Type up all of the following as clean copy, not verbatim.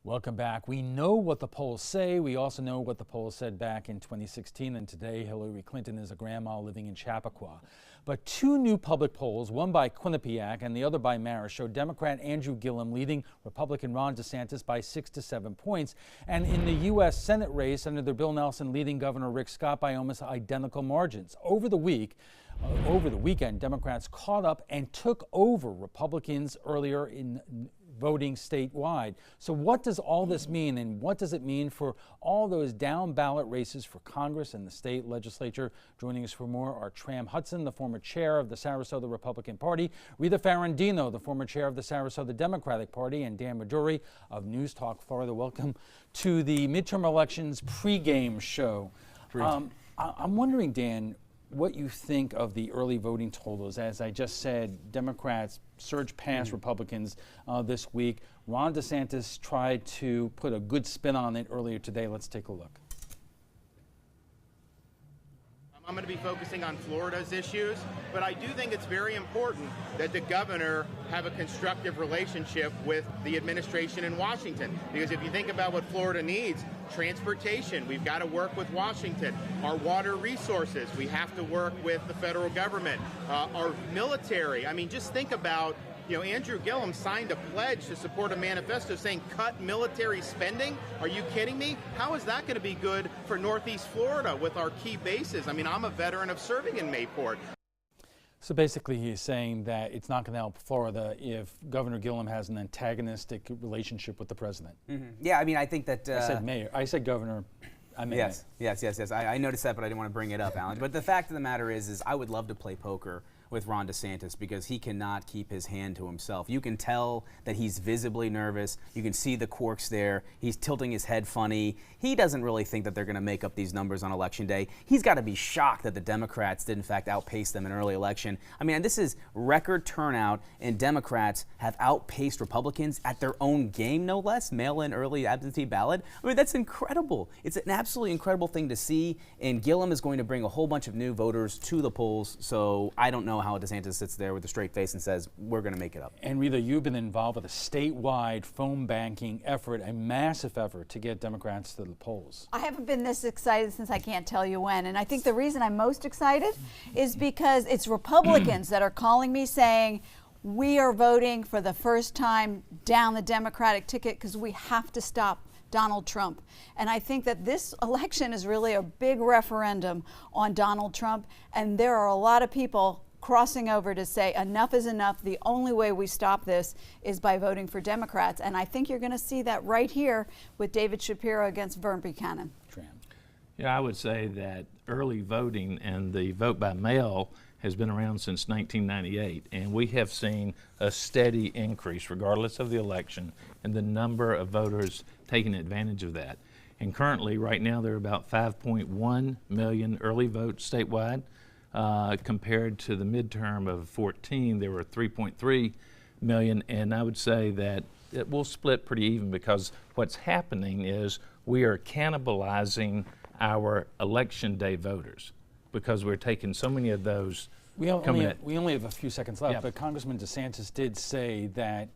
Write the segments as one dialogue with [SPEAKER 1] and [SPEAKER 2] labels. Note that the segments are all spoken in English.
[SPEAKER 1] Welcome back. We know what the polls say. We also know what the polls said back in 2016, and today Hillary Clinton is a grandma living in Chappaqua. But two new public polls, one by Quinnipiac and the other by Marist, show Democrat Andrew Gillum leading Republican Ron DeSantis by 6 to 7 points. And in the U.S. Senate race, Senator Bill Nelson leading Governor Rick Scott by almost identical margins. Over the weekend, Democrats caught up and took over Republicans earlier in voting statewide. So what does all this mean, and what does it mean for all those down ballot races for Congress and the state legislature? Joining us for more are Tram Hudson, the former chair of the Sarasota Republican Party, Rita Ferrandino, the former chair of the Sarasota Democratic Party, and Dan Maduri of News Talk Florida. Welcome to the midterm elections pregame show. I'm wondering, Dan, what you think of the early voting totals. As I just said, Democrats surged past Republicans this week. Ron DeSantis tried to put a good spin on it earlier today. Let's take a look.
[SPEAKER 2] I'm going to be focusing on Florida's issues, but I do think it's very important that the governor have a constructive relationship with the administration in Washington. Because if you think about what Florida needs, transportation, we've got to work with Washington. Our water resources, we have to work with the federal government. Our military, I mean, just think about, Andrew Gillum signed a pledge to support a manifesto saying cut military spending. Are you kidding me? How is that going to be good for Northeast Florida with our key bases? I mean, I'm a veteran of serving in Mayport.
[SPEAKER 1] So basically he's saying that it's not going to help Florida if Governor Gillum has an antagonistic relationship with the president.
[SPEAKER 3] Yeah, I mean, I think that...
[SPEAKER 1] I said mayor. I said governor. I mean
[SPEAKER 3] yes. I noticed that, but I didn't want to bring it up, Alan. But the fact of the matter is I would love to play poker with Ron DeSantis because he cannot keep his hand to himself. You can tell that he's visibly nervous. You can see the quirks there. He's tilting his head funny. He doesn't really think that they're going to make up these numbers on Election Day. He's got to be shocked that the Democrats did, in fact, outpace them in early election. I mean, this is record turnout, and Democrats have outpaced Republicans at their own game, no less, mail-in early absentee ballot. I mean, that's incredible. It's an absolutely incredible thing to see, and Gillum is going to bring a whole bunch of new voters to the polls, so I don't know how DeSantis sits there with a straight face and says, we're going to make it up.
[SPEAKER 1] And Rita, you've been involved with a statewide phone banking effort, a massive effort to get Democrats to the polls.
[SPEAKER 4] I haven't been this excited since I can't tell you when. And I think the reason I'm most excited is because it's Republicans that are calling me saying, we are voting for the first time down the Democratic ticket because we have to stop Donald Trump. And I think that this election is really a big referendum on Donald Trump. And there are a lot of people crossing over to say enough is enough. The only way we stop this is by voting for Democrats. And I think you're going to see that right here with David Shapiro against Vern Buchanan.
[SPEAKER 5] Yeah, I would say that early voting and the vote by mail has been around since 1998, and we have seen a steady increase, regardless of the election, in the number of voters taking advantage of that. And currently, right now, there are about 5.1 million early votes statewide. Compared to the midterm of 14, there were 3.3 million, and I would say that it will split pretty even because what's happening is we are cannibalizing our election day voters because we're taking so many of those.
[SPEAKER 1] We only have a few seconds left, but Congressman DeSantis did say that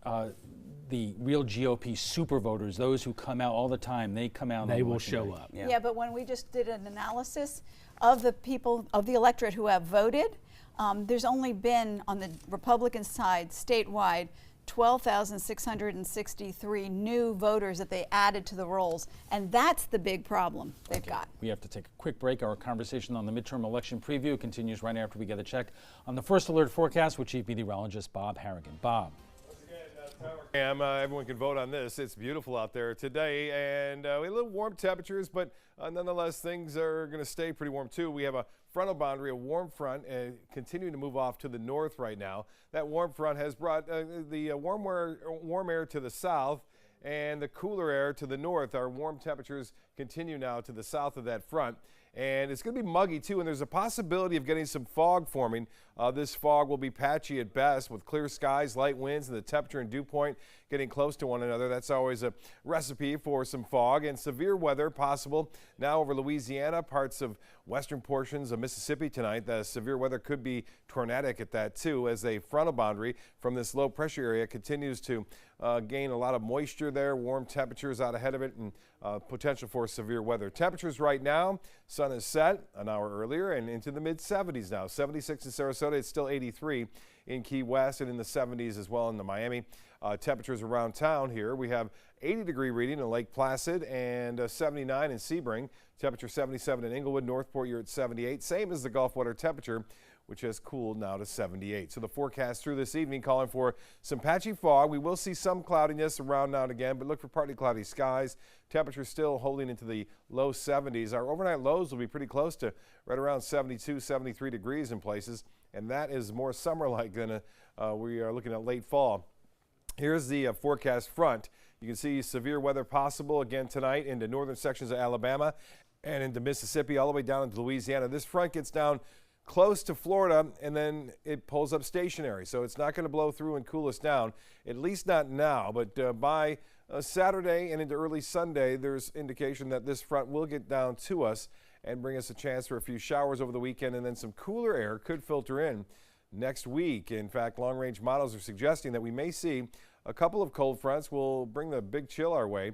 [SPEAKER 1] the real GOP super voters, those who come out all the time, they come out.
[SPEAKER 5] They will show up.
[SPEAKER 4] Yeah, but when we just did an analysis of the people, of the electorate who have voted, there's only been, on the Republican side, statewide, 12,663 new voters that they added to the rolls. And that's the big problem they've got.
[SPEAKER 1] We have to take a quick break. Our conversation on the midterm election preview continues right after we get a check on the First Alert forecast with Chief Meteorologist Bob Harrigan. Bob.
[SPEAKER 6] Everyone can vote on this. It's beautiful out there today, and we have a little warm temperatures, but nonetheless, things are going to stay pretty warm too. We have a frontal boundary, a warm front, continuing to move off to the north right now. That warm front has brought the warm air to the south and the cooler air to the north. Our warm temperatures continue now to the south of that front. And it's going to be muggy, too, and there's a possibility of getting some fog forming. This fog will be patchy at best with clear skies, light winds, and the temperature and dew point getting close to one another. That's always a recipe for some fog and severe weather possible now over Louisiana, parts of western portions of Mississippi tonight. The severe weather could be tornadic at that, too, as a frontal boundary from this low pressure area continues to gain a lot of moisture there, warm temperatures out ahead of it, and potential for severe weather. Temperatures right now, sun is set an hour earlier and into the mid-70s now. 76 in Sarasota, it's still 83 in Key West and in the 70s as well in the Miami. Temperatures around town here, we have 80-degree reading in Lake Placid and 79 in Sebring. Temperature 77 in Inglewood. Northport, you're at 78. Same as the Gulf water temperature, which has cooled now to 78. So the forecast through this evening calling for some patchy fog. We will see some cloudiness around now and again, but look for partly cloudy skies. Temperatures still holding into the low 70s. Our overnight lows will be pretty close to right around 72, 73 degrees in places, and that is more summer-like than we are looking at late fall. Here's the forecast front. You can see severe weather possible again tonight into northern sections of Alabama and into Mississippi, all the way down into Louisiana. This front gets down close to Florida, and then it pulls up stationary. So it's not going to blow through and cool us down, at least not now. But by Saturday and into early Sunday, there's indication that this front will get down to us and bring us a chance for a few showers over the weekend, and then some cooler air could filter in next week. In fact, long-range models are suggesting that we may see a couple of cold fronts will bring the big chill our way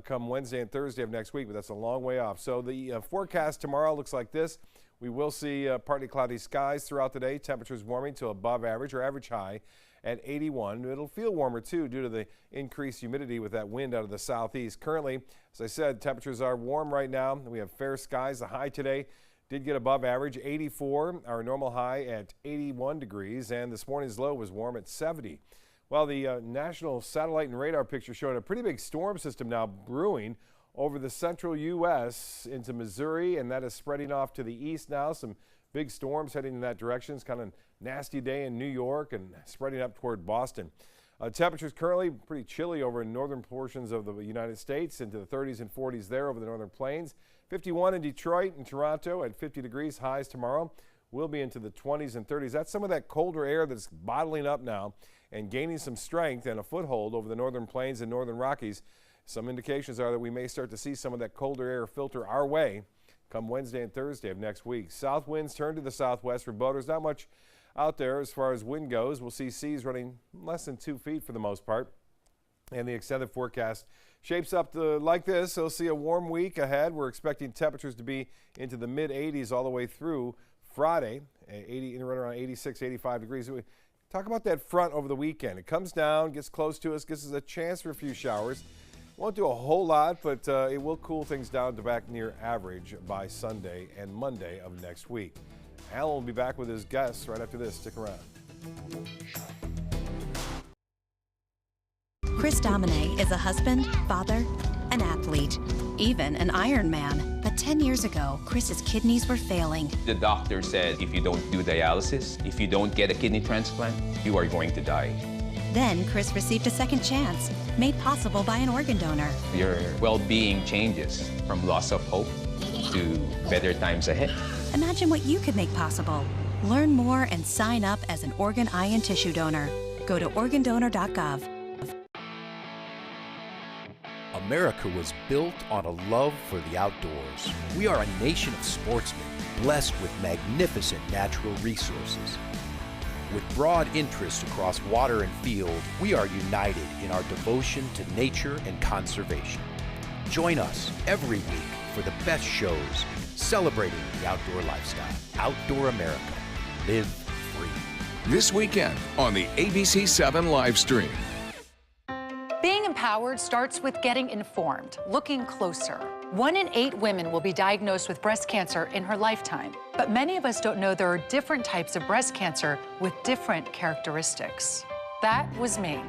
[SPEAKER 6] come Wednesday and Thursday of next week, but that's a long way off. So the forecast tomorrow looks like this. We will see partly cloudy skies throughout the day. Temperatures warming to above average or average high at 81. It'll feel warmer too due to the increased humidity with that wind out of the southeast. Currently, as I said, temperatures are warm right now. We have fair skies. The high today did get above average, 84. Our normal high at 81 degrees, and this morning's low was warm at 70. Well, the national satellite and radar picture showing a pretty big storm system now brewing over the central U.S. into Missouri, and that is spreading off to the east now. Some big storms heading in that direction. It's kind of a nasty day in New York and spreading up toward Boston. Temperatures currently pretty chilly over in northern portions of the United States, into the 30s and 40s there over the northern plains. 51 in Detroit and Toronto at 50 degrees. Highs tomorrow will be into the 20s and 30s. That's some of that colder air that's bottling up now and gaining some strength and a foothold over the northern plains and northern Rockies. Some indications are that we may start to see some of that colder air filter our way come Wednesday and Thursday of next week. South winds turn to the southwest for boaters. Not much out there as far as wind goes. We'll see seas running less than 2 feet for the most part. And the extended forecast shapes up like this. So we'll see a warm week ahead. We're expecting temperatures to be into the mid-80s all the way through Friday, 80, right around 86, 85 degrees. Talk about that front over the weekend. It comes down, gets close to us, gives us a chance for a few showers. Won't do a whole lot, but it will cool things down to back near average by Sunday and Monday of next week. Alan will be back with his guests right after this. Stick around.
[SPEAKER 7] Chris Domine is a husband, father, an athlete, even an Ironman. But 10 years ago, Chris's kidneys were failing.
[SPEAKER 8] The doctor said if you don't do dialysis, if you don't get a kidney transplant, you are going to die.
[SPEAKER 7] Then Chris received a second chance, made possible by an organ donor.
[SPEAKER 8] Your well-being changes from loss of hope to better times ahead.
[SPEAKER 7] Imagine what you could make possible. Learn more and sign up as an organ, eye, and tissue donor. Go to organdonor.gov.
[SPEAKER 9] America was built on a love for the outdoors. We are a nation of sportsmen, blessed with magnificent natural resources. With broad interests across water and field, we are united in our devotion to nature and conservation. Join us every week for the best shows celebrating the outdoor lifestyle. Outdoor America. Live free.
[SPEAKER 10] This weekend on the ABC 7 live stream.
[SPEAKER 11] Being empowered starts with getting informed, looking closer. 1 in 8 women will be diagnosed with breast cancer in her lifetime. But many of us don't know there are different types of breast cancer with different characteristics. That was me.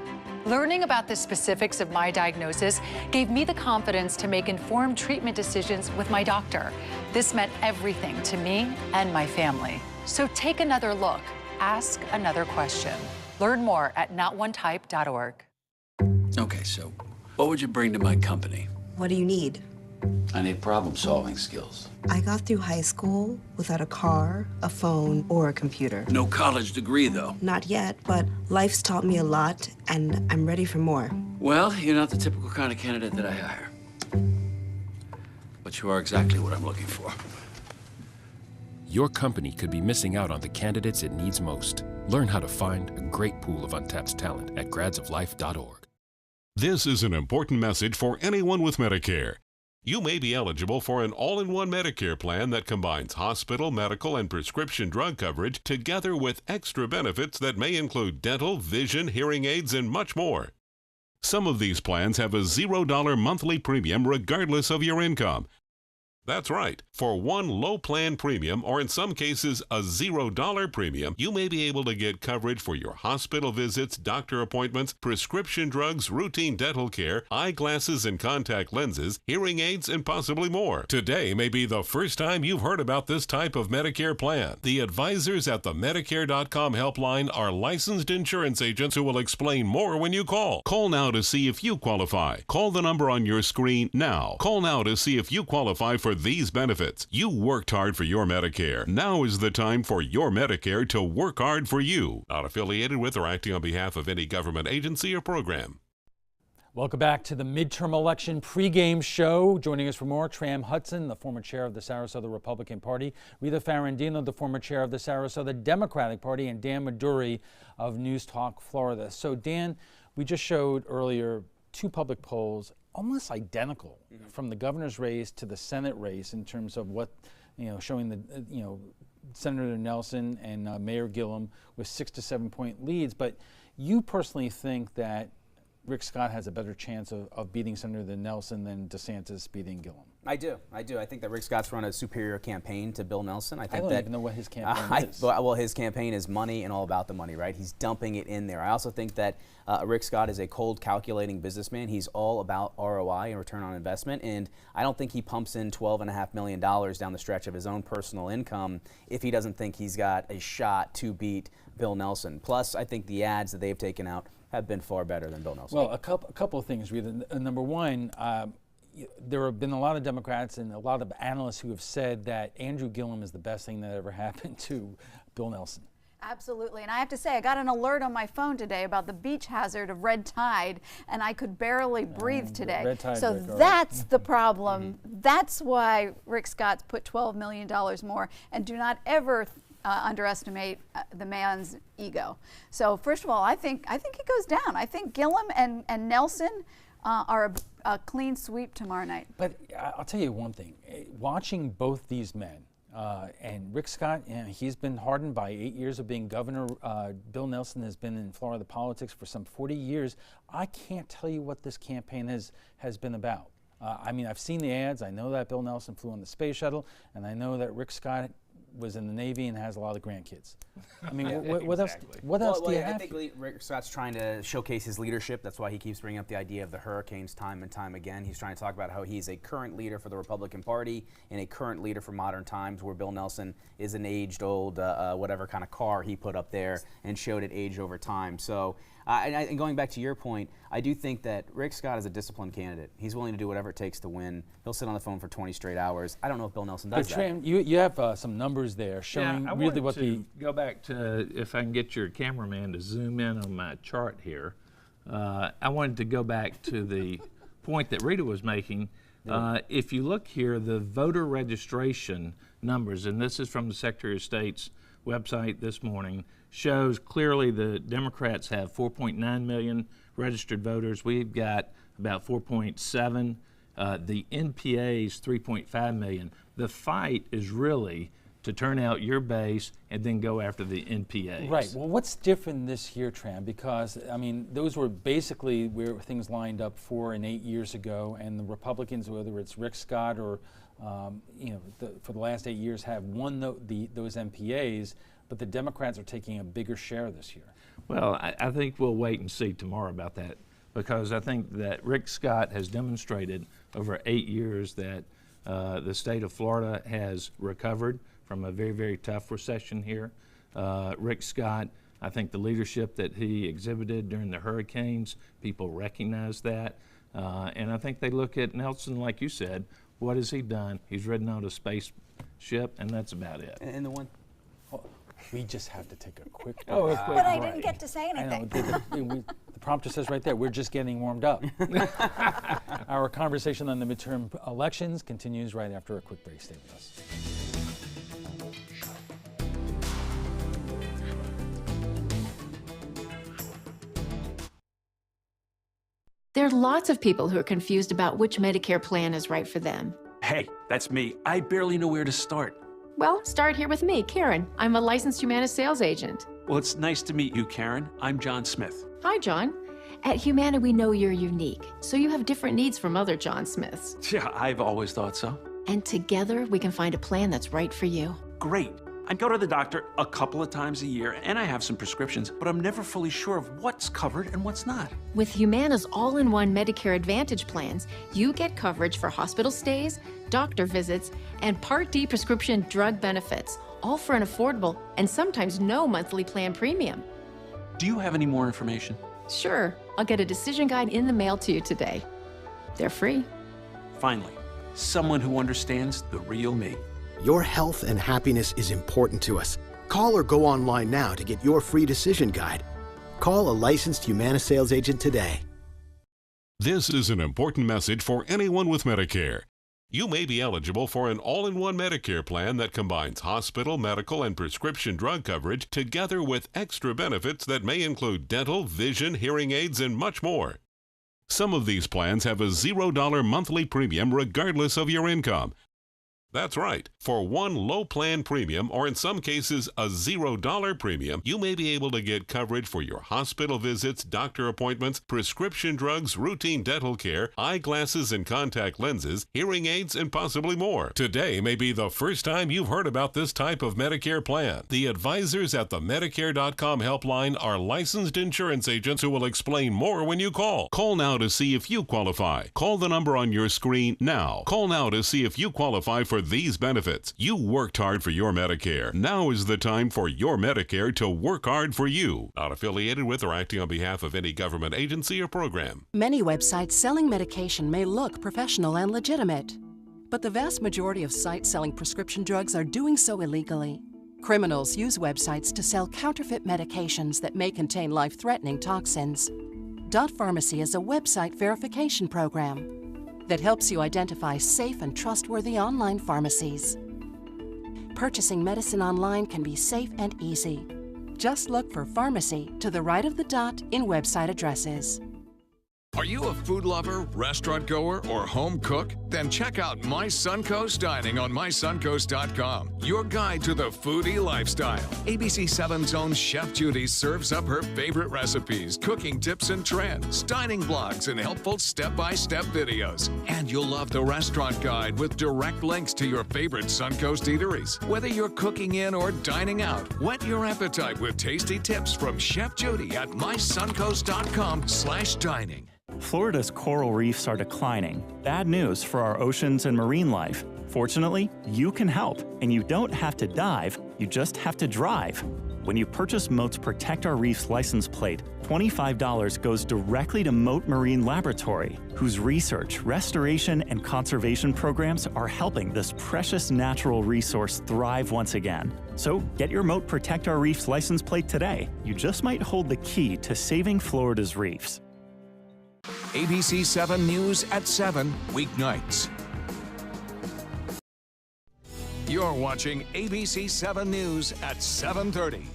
[SPEAKER 11] Learning about the specifics of my diagnosis gave me the confidence to make informed treatment decisions with my doctor. This meant everything to me and my family. So take another look. Ask another question. Learn more at notonetype.org.
[SPEAKER 12] Okay, so what would you bring to my company?
[SPEAKER 13] What do you need?
[SPEAKER 12] I need problem-solving skills.
[SPEAKER 13] I got through high school without a car, a phone, or a computer.
[SPEAKER 12] No college degree, though.
[SPEAKER 13] Not yet, but life's taught me a lot, and I'm ready for more.
[SPEAKER 12] Well, you're not the typical kind of candidate that I hire. But you are exactly what I'm looking for.
[SPEAKER 14] Your company could be missing out on the candidates it needs most. Learn how to find a great pool of untapped talent at gradsoflife.org.
[SPEAKER 15] This is an important message for anyone with Medicare. You may be eligible for an all-in-one Medicare plan that combines hospital, medical, and prescription drug coverage together with extra benefits that may include dental, vision, hearing aids, and much more. Some of these plans have a $0 monthly premium regardless of your income. That's right. For one low plan premium, or in some cases a $0 premium, you may be able to get coverage for your hospital visits, doctor appointments, prescription drugs, routine dental care, eyeglasses and contact lenses, hearing aids, and possibly more. Today may be the first time you've heard about this type of Medicare plan. The advisors at the Medicare.com helpline are licensed insurance agents who will explain more when you call. Call now to see if you qualify. Call the number on your screen now. Call now to see if you qualify for these benefits. You worked hard for your Medicare. Now is the time for your Medicare to work hard for you. Not affiliated with or acting on behalf of any government agency or program.
[SPEAKER 1] Welcome back to the midterm election pregame show. Joining us for more, Tram Hudson, the former chair of the Sarasota Republican Party, Rita Ferrandino, the former chair of the Sarasota Democratic Party, and Dan Maduri of News Talk Florida. So Dan, we just showed earlier two public polls almost identical from the governor's race to the Senate race in terms of what, showing the, Senator Nelson and Mayor Gillum with 6 to 7 point leads. But you personally think that Rick Scott has a better chance of beating Senator Nelson than DeSantis beating Gillum?
[SPEAKER 3] I do. I think that Rick Scott's run a superior campaign to Bill Nelson. I
[SPEAKER 1] don't even know what his campaign is.
[SPEAKER 3] Well, his campaign is money and all about the money, right? He's dumping it in there. I also think that Rick Scott is a cold, calculating businessman. He's all about ROI and return on investment, and I don't think he pumps in $12.5 million down the stretch of his own personal income if he doesn't think he's got a shot to beat Bill Nelson. Plus, I think the ads that they've taken out have been far better than Bill Nelson.
[SPEAKER 1] Well, a couple of things, Rita. Number one, there have been a lot of Democrats and a lot of analysts who have said that Andrew Gillum is the best thing that ever happened to Bill Nelson.
[SPEAKER 4] Absolutely, and I have to say, I got an alert on my phone today about the beach hazard of red tide, and I could barely breathe today.
[SPEAKER 1] Red tide,
[SPEAKER 4] so
[SPEAKER 1] Rick,
[SPEAKER 4] that's the problem. That's why Rick Scott's put $12 million more, and do not ever underestimate the man's ego. So first of all, I think it goes down. I think Gillum and Nelson are a clean sweep tomorrow night.
[SPEAKER 1] But I'll tell you one thing. Watching both these men, and Rick Scott, he's been hardened by 8 years of being governor. Bill Nelson has been in Florida politics for some 40 years. I can't tell you what this campaign has been about. I mean, I've seen the ads. I know that Bill Nelson flew on the space shuttle, and I know that Rick Scott was in the Navy and has a lot of grandkids. I mean, what else? What else do you have?
[SPEAKER 3] I think Rick Scott's trying to showcase his leadership. That's why he keeps bringing up the idea of the hurricanes time and time again. He's trying to talk about how he's a current leader for the Republican Party and a current leader for modern times, where Bill Nelson is an aged old whatever kind of car he put up there and showed it age over time. So. And going back to your point, I do think that Rick Scott is a disciplined candidate. He's willing to do whatever it takes to win. He'll sit on the phone for 20 straight hours. I don't know if Bill Nelson does that.
[SPEAKER 1] Tram, you have some numbers there showing really what the...
[SPEAKER 5] go back to, if I can get your cameraman to zoom in on my chart here. I wanted to go back to the point that Rita was making. If you look here, the voter registration numbers, and this is from the Secretary of State's website this morning, shows clearly the Democrats have 4.9 million registered voters. We've got about 4.7. The NPA's 3.5 million. The fight is really to turn out your base and then go after the NPAs.
[SPEAKER 1] Right. Well, what's different this year, Tram? Because, I mean, those were basically where things lined up 4 and 8 years ago, and the Republicans, whether it's Rick Scott or, for the last 8 years, have won those NPAs, but the Democrats are taking a bigger share this year.
[SPEAKER 5] Well, I think we'll wait and see tomorrow about that, because I think that Rick Scott has demonstrated over 8 years that the state of Florida has recovered from a very, very tough recession here. Rick Scott, I think the leadership that he exhibited during the hurricanes, people recognize that. And I think they look at Nelson, like you said, what has he done? He's ridden on a spaceship, and that's about it.
[SPEAKER 3] And the one...
[SPEAKER 1] We just have to take a quick break.
[SPEAKER 4] But I didn't get to say anything.
[SPEAKER 1] The prompter says right there, we're just getting warmed up. Our conversation on the midterm elections continues right after a quick break. Stay with us.
[SPEAKER 16] There There are lots of people who are confused about which Medicare plan is right for them.
[SPEAKER 12] Hey, that's me. I barely know where to start.
[SPEAKER 16] Well, start here with me, Karen. I'm a licensed Humana sales agent.
[SPEAKER 12] Well, it's nice to meet you, Karen. I'm John Smith.
[SPEAKER 16] Hi, John. At Humana, we know you're unique, so you have different needs from other John Smiths.
[SPEAKER 12] Yeah, I've always thought so.
[SPEAKER 16] And together, we can find a plan that's right for you.
[SPEAKER 12] Great. I go to the doctor a couple of times a year, and I have some prescriptions, but I'm never fully sure of what's covered and what's not.
[SPEAKER 16] With Humana's all-in-one Medicare Advantage plans, you get coverage for hospital stays, doctor visits, and Part D prescription drug benefits, all for an affordable and sometimes no monthly plan premium.
[SPEAKER 12] Do you have any more information?
[SPEAKER 16] Sure. I'll get a decision guide in the mail to you today. They're free.
[SPEAKER 12] Finally, someone who understands the real me.
[SPEAKER 17] Your health and happiness is important to us. Call or go online now to get your free decision guide. Call a licensed Humana sales agent today.
[SPEAKER 15] This is an important message for anyone with Medicare. You may be eligible for an all-in-one Medicare plan that combines hospital, medical, and prescription drug coverage together with extra benefits that may include dental, vision, hearing aids, and much more. Some of these plans have a $0 monthly premium regardless of your income. That's right. For one low plan premium, or in some cases a $0 premium, you may be able to get coverage for your hospital visits, doctor appointments, prescription drugs, routine dental care, eyeglasses and contact lenses, hearing aids, and possibly more. Today may be the first time you've heard about this type of Medicare plan. The advisors at the Medicare.com helpline are licensed insurance agents who will explain more when you call. Call now to see if you qualify. Call the number on your screen now. Call now to see if you qualify for these benefits. You worked hard for your Medicare. Now is the time for your Medicare to work hard for you. Not affiliated with or acting on behalf of any government agency or program.
[SPEAKER 18] Many websites selling medication may look professional and legitimate, but the vast majority of sites selling prescription drugs are doing so illegally. Criminals use websites to sell counterfeit medications that may contain life-threatening toxins. Dot Pharmacy is a website verification program that helps you identify safe and trustworthy online pharmacies. Purchasing medicine online can be safe and easy. Just look for pharmacy to the right of the dot in website addresses.
[SPEAKER 10] Are you a food lover, restaurant goer, or home cook? Then check out My Suncoast Dining on mysuncoast.com, your guide to the foodie lifestyle. ABC 7's own Chef Judy serves up her favorite recipes, cooking tips and trends, dining blogs, and helpful step-by-step videos. And you'll love the restaurant guide with direct links to your favorite Suncoast eateries. Whether you're cooking in or dining out, whet your appetite with tasty tips from Chef Judy at mysuncoast.com/dining.
[SPEAKER 19] Florida's coral reefs are declining. Bad news for our oceans and marine life. Fortunately, you can help, and you don't have to dive, you just have to drive. When you purchase Moat's Protect Our Reefs license plate, $25 goes directly to Moat Marine Laboratory, whose research, restoration, and conservation programs are helping this precious natural resource thrive once again. So get your Moat Protect Our Reefs license plate today. You just might hold the key to saving Florida's reefs.
[SPEAKER 10] ABC 7 News at 7 weeknights. You're watching ABC 7 News at 7:30.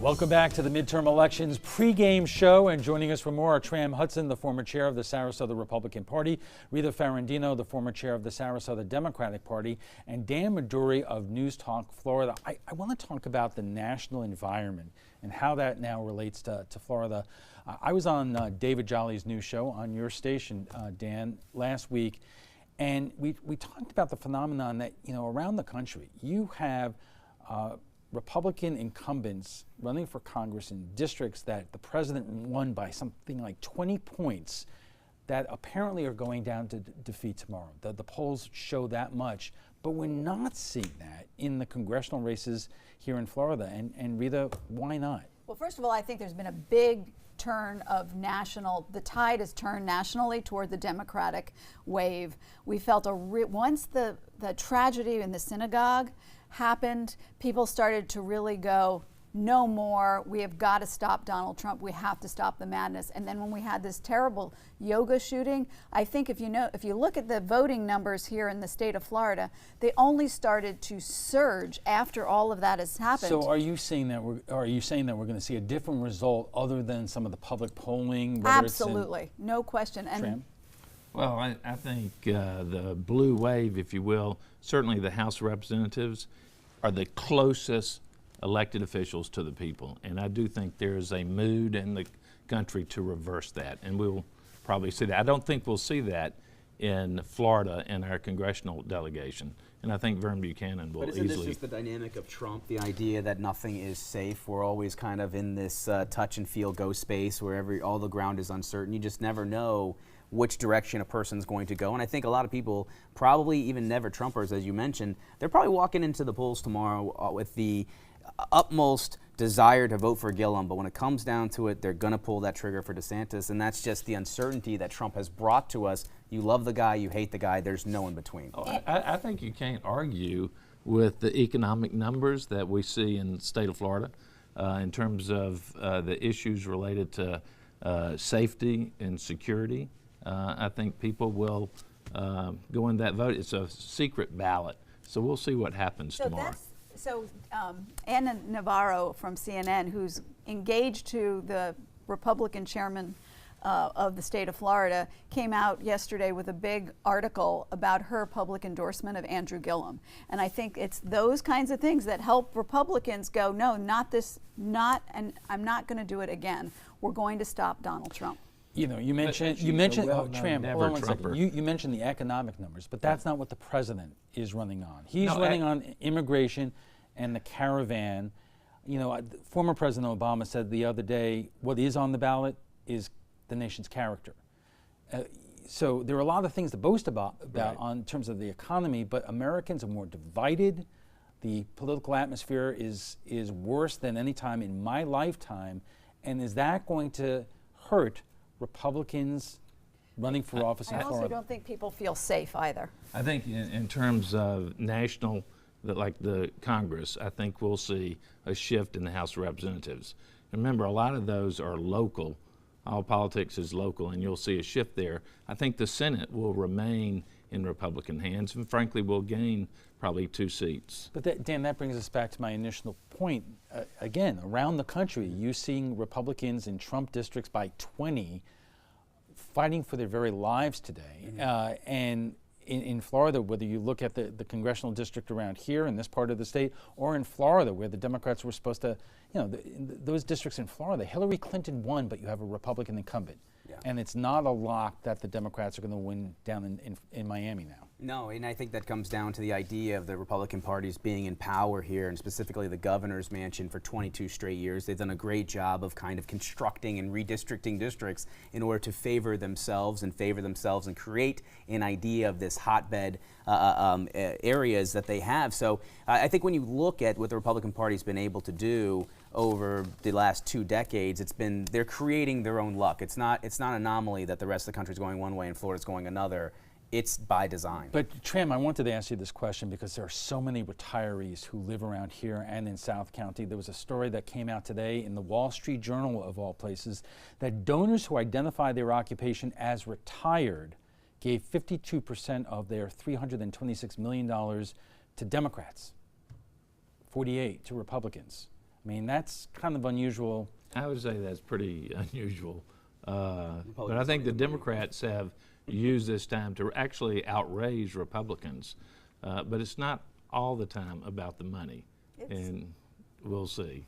[SPEAKER 1] Welcome back to the midterm elections pregame show, and joining us for more are Tram Hudson, the former chair of the Sarasota Republican Party, Rita Ferrandino, the former chair of the Sarasota Democratic Party, and Dan Maduri of News Talk Florida. I want to talk about the national environment and how that now relates to Florida. I was on David Jolly's new show on your station, Dan, last week, and we talked about the phenomenon that, you know, around the country, you have Republican incumbents running for Congress in districts that the president won by something like 20 points that apparently are going down to defeat tomorrow. The polls show that much, but we're not seeing that in the congressional races here in Florida. And Rita, why not?
[SPEAKER 4] Well, first of all, I think there's been a big turn of the tide has turned nationally toward the Democratic wave. We felt once the tragedy in the synagogue happened, people started to really go, no more, we have got to stop Donald Trump, we have to stop the madness. And then when we had this terrible yoga shooting, I think if you look at the voting numbers here in the state of Florida, they only started to surge after all of that has happened.
[SPEAKER 1] So are you saying that we're going to see a different result other than some of the public polling?
[SPEAKER 4] Absolutely, no question. And
[SPEAKER 1] Tram?
[SPEAKER 5] Well, I think the blue wave, if you will, certainly the House of Representatives are the closest elected officials to the people. And I do think there is a mood in the country to reverse that. And we'll probably see that. I don't think we'll see that in Florida in our congressional delegation. And I think Vern Buchanan will easily.
[SPEAKER 3] But isn't this just the dynamic of Trump, the idea that nothing is safe? We're always kind of in this touch and feel go space where all the ground is uncertain. You just never know which direction a person's going to go. And I think a lot of people, probably even never Trumpers, as you mentioned, they're probably walking into the polls tomorrow with the utmost desire to vote for Gillum, but when it comes down to it, they're going to pull that trigger for DeSantis, and that's just the uncertainty that Trump has brought to us. You love the guy, you hate the guy, there's no in between.
[SPEAKER 5] Oh, I think you can't argue with the economic numbers that we see in the state of Florida in terms of the issues related to safety and security. I think people will go in that vote. It's a secret ballot, so we'll see what happens tomorrow.
[SPEAKER 4] So Anna Navarro from CNN, who's engaged to the Republican chairman of the state of Florida, came out yesterday with a big article about her public endorsement of Andrew Gillum. And I think it's those kinds of things that help Republicans go, no, not this, and I'm not going to do it again. We're going to stop Donald Trump.
[SPEAKER 1] You know, you mentioned Tram, hold on one second. You mentioned the economic numbers, but that's not what the president is running on. He's running on immigration and the caravan. You know, former President Obama said the other day, what is on the ballot is the nation's character. So there are a lot of things to boast about in terms of the economy, but Americans are more divided. The political atmosphere is worse than any time in my lifetime. And is that going to hurt Republicans running for office in Florida?
[SPEAKER 4] I also don't think people feel safe either.
[SPEAKER 5] I think in terms of national, like the Congress, I think we'll see a shift in the House of Representatives. Remember, a lot of those are local. All politics is local, and you'll see a shift there. I think the Senate will remain in Republican hands, and frankly, will gain probably 2 seats.
[SPEAKER 1] But Dan, that brings us back to my initial point. Again, around the country, you seeing Republicans in Trump districts by 20 fighting for their very lives today. And in Florida, whether you look at the congressional district around here in this part of the state, or in Florida, where the Democrats were supposed to, you know, those districts in Florida, Hillary Clinton won, but you have a Republican incumbent. And it's not a lock that the Democrats are going to win down in Miami now.
[SPEAKER 3] No, and I think that comes down to the idea of the Republican parties being in power here, and specifically the governor's mansion for 22 straight years. They've done a great job of kind of constructing and redistricting districts in order to favor themselves and create an idea of this hotbed areas that they have. So I think when you look at what the Republican Party's been able to do over the last 2 decades, they're creating their own luck. It's not an anomaly that the rest of the country's going one way and Florida's going another. It's by design.
[SPEAKER 1] But Tram, I wanted to ask you this question because there are so many retirees who live around here and in South County. There was a story that came out today in the Wall Street Journal, of all places, that donors who identify their occupation as retired gave 52% of their $326 million to Democrats, 48% to Republicans. I mean, that's kind of unusual.
[SPEAKER 5] I would say that's pretty unusual. But I think the Democrats have used this time to actually outraise Republicans. But it's not all the time about the money. And we'll see.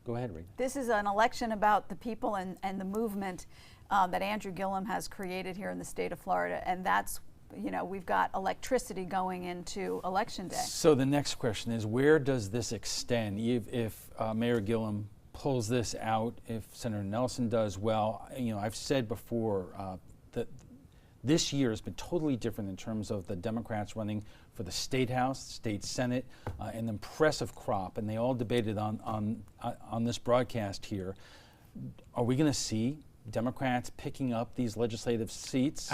[SPEAKER 1] Go ahead, Rita.
[SPEAKER 4] This is an election about the people and the movement that Andrew Gillum has created here in the state of Florida. And that's, you know, we've got electricity going into Election Day.
[SPEAKER 1] So the next question is, where does this extend? If Mayor Gillum pulls this out, if Senator Nelson does, well, you know, I've said before that this year has been totally different in terms of the Democrats running for the State House, State Senate, an impressive crop, and they all debated on this broadcast here. Are we going to see Democrats picking up these legislative seats?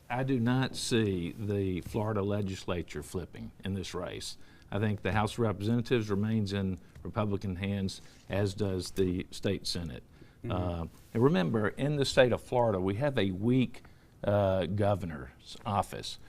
[SPEAKER 5] I do not see the Florida legislature flipping in this race. I think the House of Representatives remains in Republican hands, as does the state Senate. And remember, in the state of Florida, we have a weak governor's office.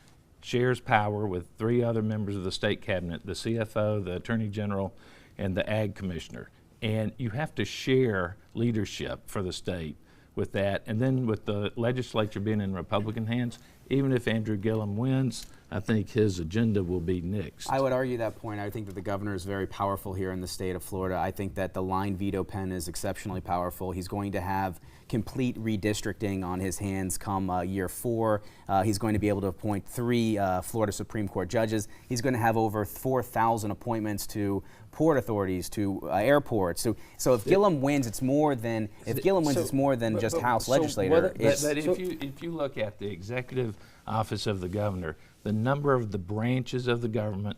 [SPEAKER 5] Shares power with 3 other members of the state cabinet, the CFO, the Attorney General, and the Ag Commissioner. And you have to share leadership for the state with that. And then with the legislature being in Republican hands, even if Andrew Gillum wins, I think his agenda will be nixed.
[SPEAKER 3] I would argue that point. I think that the governor is very powerful here in the state of Florida. I think that the line veto pen is exceptionally powerful. He's going to have complete redistricting on his hands come year 4. He's going to be able to appoint 3 Florida Supreme Court judges. He's going to have over 4,000 appointments to port authorities, to airports. So if Gillum wins, it's more than just House legislator.
[SPEAKER 5] But if you look at the executive office of the governor, the number of the branches of the government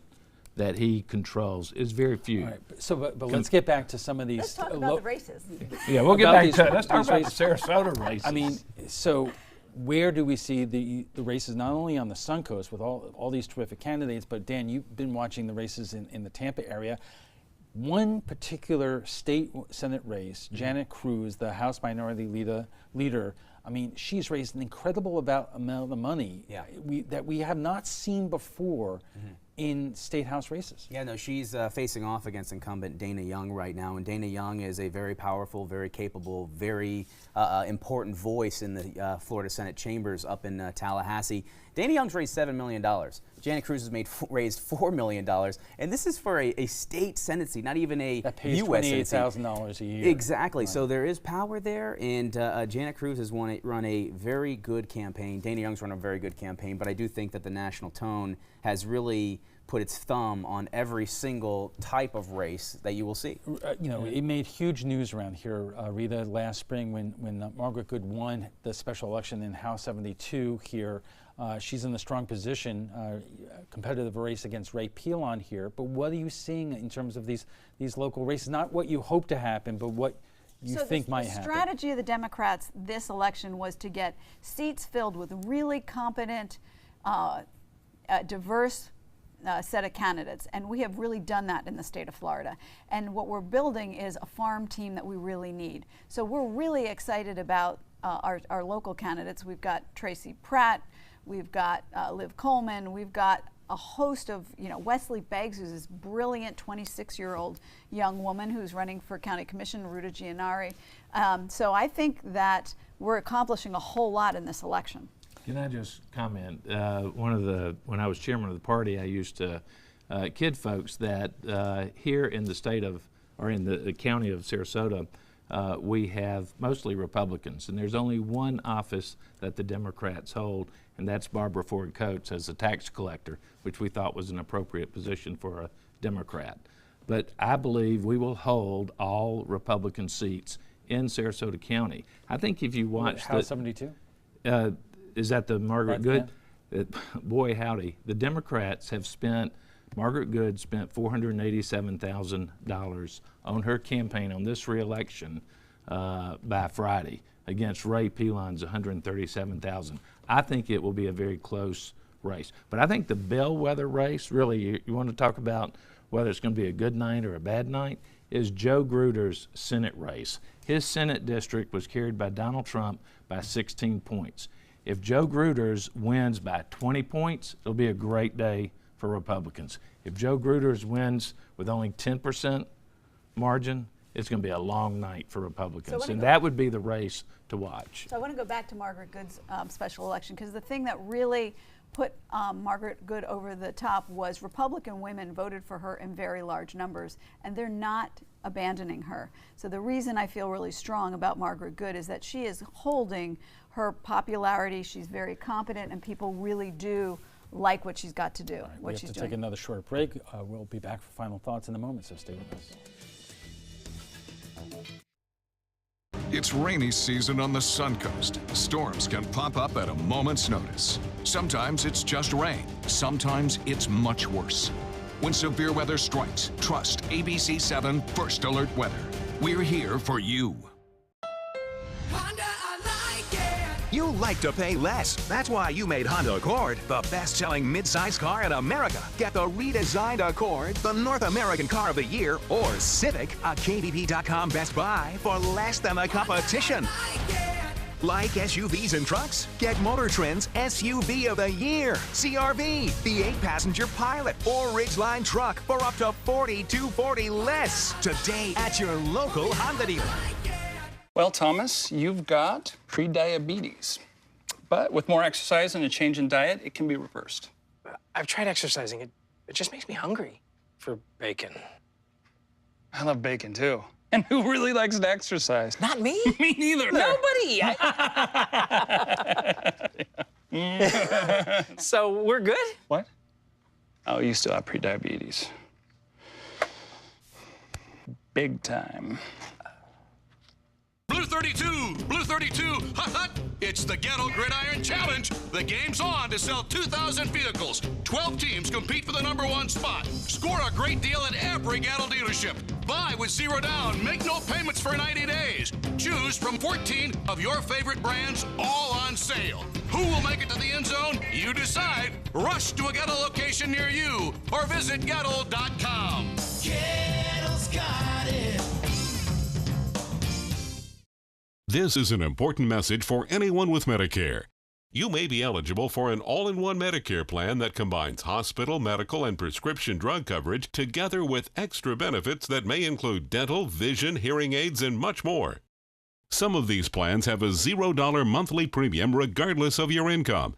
[SPEAKER 5] that he controls is very few.
[SPEAKER 1] All right, but let's get back to some of these.
[SPEAKER 4] Let's talk about the races.
[SPEAKER 5] Yeah, we'll get back to it. Let's talk about the Sarasota races.
[SPEAKER 1] I mean, so where do we see the races, not only on the Suncoast with all these terrific candidates, but Dan, you've been watching the races in the Tampa area. One particular state Senate race, Janet Cruz, the House Minority Leader, I mean, she's raised an incredible amount of money that we have not seen before in state house races.
[SPEAKER 3] Yeah, no, she's facing off against incumbent Dana Young right now, and Dana Young is a very powerful, very capable, very important voice in the Florida Senate chambers up in Tallahassee. Dana Young's raised $7 million. Janet Cruz has raised $4 million, and this is for a state Senate seat, not even a
[SPEAKER 1] that pays
[SPEAKER 3] U.S.
[SPEAKER 1] $28,000 a year.
[SPEAKER 3] Exactly.
[SPEAKER 1] Right.
[SPEAKER 3] So there is power there, and Janet Cruz has run a very good campaign. Dana Young's run a very good campaign, but I do think that the national tone has really put its thumb on every single type of race that you will see.
[SPEAKER 1] You know, it made huge news around here, Rita, last spring when Margaret Good won the special election in House 72 here. She's in a strong position, competitive race against Ray Pilon here. But what are you seeing in terms of these local races? Not what you hope to happen, but what you think might happen.
[SPEAKER 4] The strategy of the Democrats this election was to get seats filled with really competent, diverse set of candidates, and we have really done that in the state of Florida. And what we're building is a farm team that we really need. So we're really excited about our local candidates. We've got Tracy Pratt, we've got Liv Coleman, we've got a host of, Wesley Beggs, who's this brilliant 26-year-old young woman who's running for county commission, Ruta Gianari. So I think that we're accomplishing a whole lot in this election.
[SPEAKER 5] Can I just comment? When I was chairman of the party, I used to kid folks that here in the state of, or in the county of Sarasota, we have mostly Republicans, and there's only one office that the Democrats hold, and that's Barbara Ford Coates as a tax collector, which we thought was an appropriate position for a Democrat. But I believe we will hold all Republican seats in Sarasota County. I think if you watch
[SPEAKER 1] House 72?
[SPEAKER 5] Is that the Margaret Good? Boy, howdy. The Democrats have spent, Margaret Good spent $487,000 on her campaign on this reelection by Friday against Ray Pilon's $137,000. I think it will be a very close race. But I think the bellwether race, really, you want to talk about whether it's going to be a good night or a bad night, is Joe Gruder's Senate race. His Senate district was carried by Donald Trump by 16 points. If Joe Gruder's wins by 20 points, it'll be a great day for Republicans. If Joe Gruder's wins with only 10% margin, it's going to be a long night for Republicans, and that would be the race to watch.
[SPEAKER 4] So I want to go back to Margaret Good's special election, because the thing that really put Margaret Good over the top was Republican women voted for her in very large numbers, and they're not abandoning her. So the reason I feel really strong about Margaret Good is that she is holding her popularity. She's very competent, and people really do like what she's got to do, what she's doing.
[SPEAKER 1] We have to take another short break. We'll be back for final thoughts in a moment, so stay with us.
[SPEAKER 10] It's rainy season on the Suncoast. Storms can pop up at a moment's notice. Sometimes it's just rain. Sometimes it's much worse. When severe weather strikes, trust ABC 7 First Alert Weather. We're here for you.
[SPEAKER 20] You You like to pay less. That's why you made Honda Accord the best-selling midsize car in America. Get the redesigned Accord, the North American Car of the Year, or Civic, a KBB.com Best Buy for less than the competition. Like SUVs and trucks? Get Motor Trend's SUV of the Year, CRV, the 8-passenger Pilot, or Ridgeline truck for up to $4,240 less today at your local Honda dealer.
[SPEAKER 21] Well, Thomas, you've got pre-diabetes. But with more exercise and a change in diet, it can be reversed.
[SPEAKER 22] I've tried exercising. It just makes me hungry for bacon.
[SPEAKER 21] I love bacon, too. And who really likes to exercise?
[SPEAKER 22] Not me.
[SPEAKER 21] Me neither.
[SPEAKER 22] Nobody. So we're good?
[SPEAKER 21] What? Oh, you still have pre-diabetes. Big time.
[SPEAKER 23] Blue 32, Blue 32, hut hut! It's the Ghetto Gridiron Challenge. The game's on to sell 2,000 vehicles. 12 teams compete for the #1 spot. Score a great deal at every Ghetto dealership. Buy with 0 down. Make no payments for 90 days. Choose from 14 of your favorite brands, all on sale. Who will make it to the end zone? You decide. Rush to a Ghetto location near you or visit Ghetto.com.
[SPEAKER 24] Ghetto's got it.
[SPEAKER 15] This is an important message for anyone with Medicare. You may be eligible for an all-in-one Medicare plan that combines hospital, medical, and prescription drug coverage together with extra benefits that may include dental, vision, hearing aids, and much more. Some of these plans have a $0 monthly premium regardless of your income.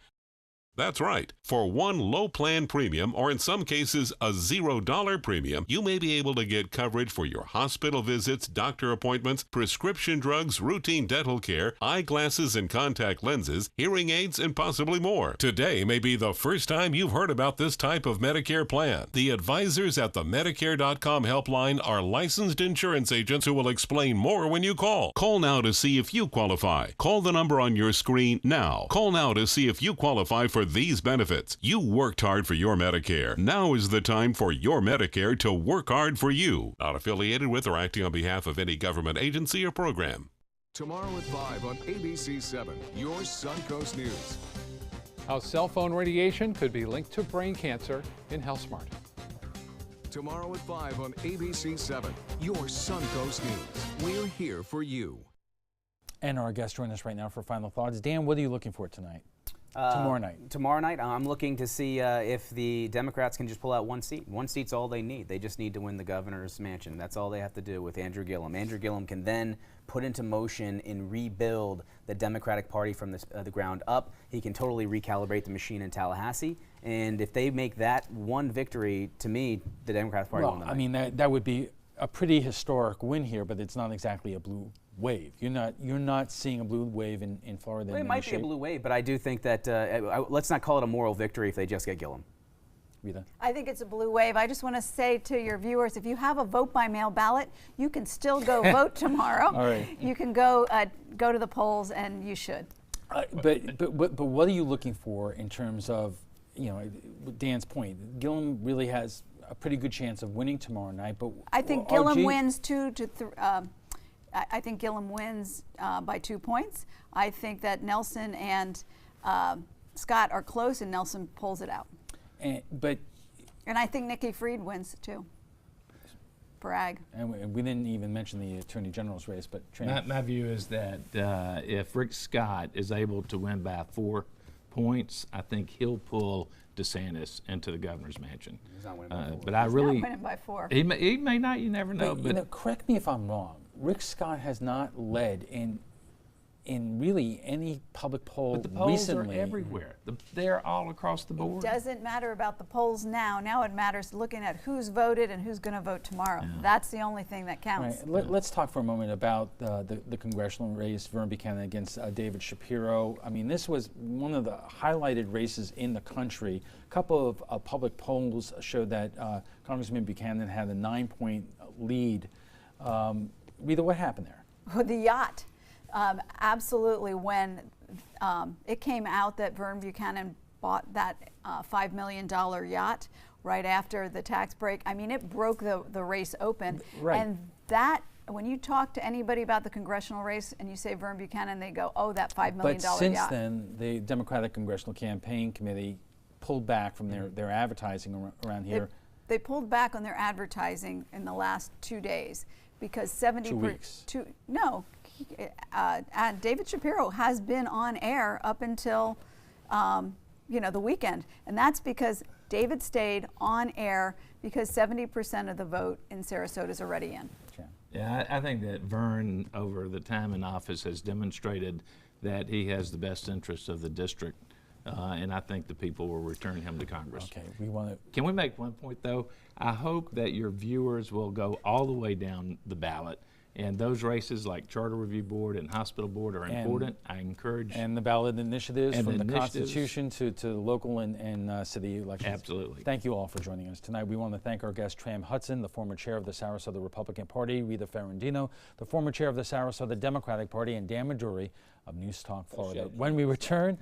[SPEAKER 15] That's right. For one low plan premium, or in some cases a $0 premium, you may be able to get coverage for your hospital visits, doctor appointments, prescription drugs, routine dental care, eyeglasses and contact lenses, hearing aids, and possibly more. Today may be the first time you've heard about this type of Medicare plan. The advisors at the Medicare.com helpline are licensed insurance agents who will explain more when you call. Call now to see if you qualify. Call the number on your screen now. Call now to see if you qualify for these benefits. You worked hard for your Medicare. Now is the time for your Medicare to work hard for you. Not affiliated with or acting on behalf of any government agency or program.
[SPEAKER 10] Tomorrow at 5 on ABC 7, your Suncoast News.
[SPEAKER 25] How cell phone radiation could be linked to brain cancer in HealthSmart.
[SPEAKER 10] Tomorrow at 5 on ABC 7, your Suncoast News. We're here for you.
[SPEAKER 1] And our guest joining us right now for final thoughts. Dan, what are you looking for tonight? Tomorrow night.
[SPEAKER 3] Tomorrow night, I'm looking to see if the Democrats can just pull out one seat. One seat's all they need. They just need to win the governor's mansion. That's all they have to do with Andrew Gillum. Andrew Gillum can then put into motion and rebuild the Democratic Party from the ground up. He can totally recalibrate the machine in Tallahassee. And if they make that one victory, to me, the Democratic Party won the night.
[SPEAKER 1] I mean, that would be a pretty historic win here, but it's not exactly a blue wave. You're not seeing a blue wave in Florida.
[SPEAKER 3] Well, it might be a blue wave, but I do think that let's not call it a moral victory if they just get Gillum.
[SPEAKER 1] Rita?
[SPEAKER 4] I think it's a blue wave. I just want to say to your viewers, if you have a vote by mail ballot, you can still go vote tomorrow.
[SPEAKER 1] All right.
[SPEAKER 4] You can go to the polls, and you should.
[SPEAKER 1] But what are you looking for in terms of, Dan's point? Gillum really has a pretty good chance of winning tomorrow night, but
[SPEAKER 4] I think Gillum wins 2 to 3. I think Gillum wins by 2 points. I think that Nelson and Scott are close, and Nelson pulls it out. And I think Nikki Fried wins too. Bragg.
[SPEAKER 1] And we didn't even mention the Attorney General's race, but
[SPEAKER 5] my view is that if Rick Scott is able to win by 4 points, I think he'll pull DeSantis into the governer's mansion.
[SPEAKER 3] He's not winning by 4.
[SPEAKER 5] But I really
[SPEAKER 4] not winning by 4.
[SPEAKER 5] He may not. You never know.
[SPEAKER 1] But correct me if I'm wrong. Rick Scott has not led in really any public poll
[SPEAKER 5] but the polls
[SPEAKER 1] recently.
[SPEAKER 5] are everywhere. They're all across the board.
[SPEAKER 4] It doesn't matter about the polls now. Now it matters looking at who's voted and who's going to vote tomorrow. Yeah. That's the only thing that counts.
[SPEAKER 1] Right. Let's talk for a moment about the congressional race, Vern Buchanan against David Shapiro. I mean, this was one of the highlighted races in the country. A couple of public polls showed that Congressman Buchanan had a 9-point lead. Rita, what happened there?
[SPEAKER 4] With the yacht. Absolutely, when it came out that Vern Buchanan bought that $5 million yacht right after the tax break, I mean, it broke the race open.
[SPEAKER 1] Right.
[SPEAKER 4] And that when you talk to anybody about the congressional race and you say Vern Buchanan, they go, "Oh, that $5 million
[SPEAKER 1] But since
[SPEAKER 4] yacht."
[SPEAKER 1] then, the Democratic Congressional Campaign Committee pulled back from their advertising around here.
[SPEAKER 4] They pulled back on their advertising in the last 2 days because 70
[SPEAKER 1] 2 weeks.
[SPEAKER 4] David Shapiro has been on air up until the weekend, and that's because David stayed on air because 70% of the vote in Sarasota is already in.
[SPEAKER 5] Yeah, I think that Vern, over the time in office, has demonstrated that he has the best interests of the district, and I think the people will return him to Congress.
[SPEAKER 1] Okay, we want to.
[SPEAKER 5] Can we make one point, though? I hope that your viewers will go all the way down the ballot, and those races like Charter Review Board and Hospital Board are important. I encourage.
[SPEAKER 1] And the ballot initiatives
[SPEAKER 5] and
[SPEAKER 1] from the
[SPEAKER 5] initiatives.
[SPEAKER 1] Constitution to local and city elections.
[SPEAKER 5] Absolutely.
[SPEAKER 1] Thank you all for joining us tonight. We want to thank our guest Tram Hudson, the former chair of the Sarasota Republican Party, Rita Ferrandino, the former chair of the Sarasota Democratic Party, and Dan Majuri of News Talk Florida. When we return,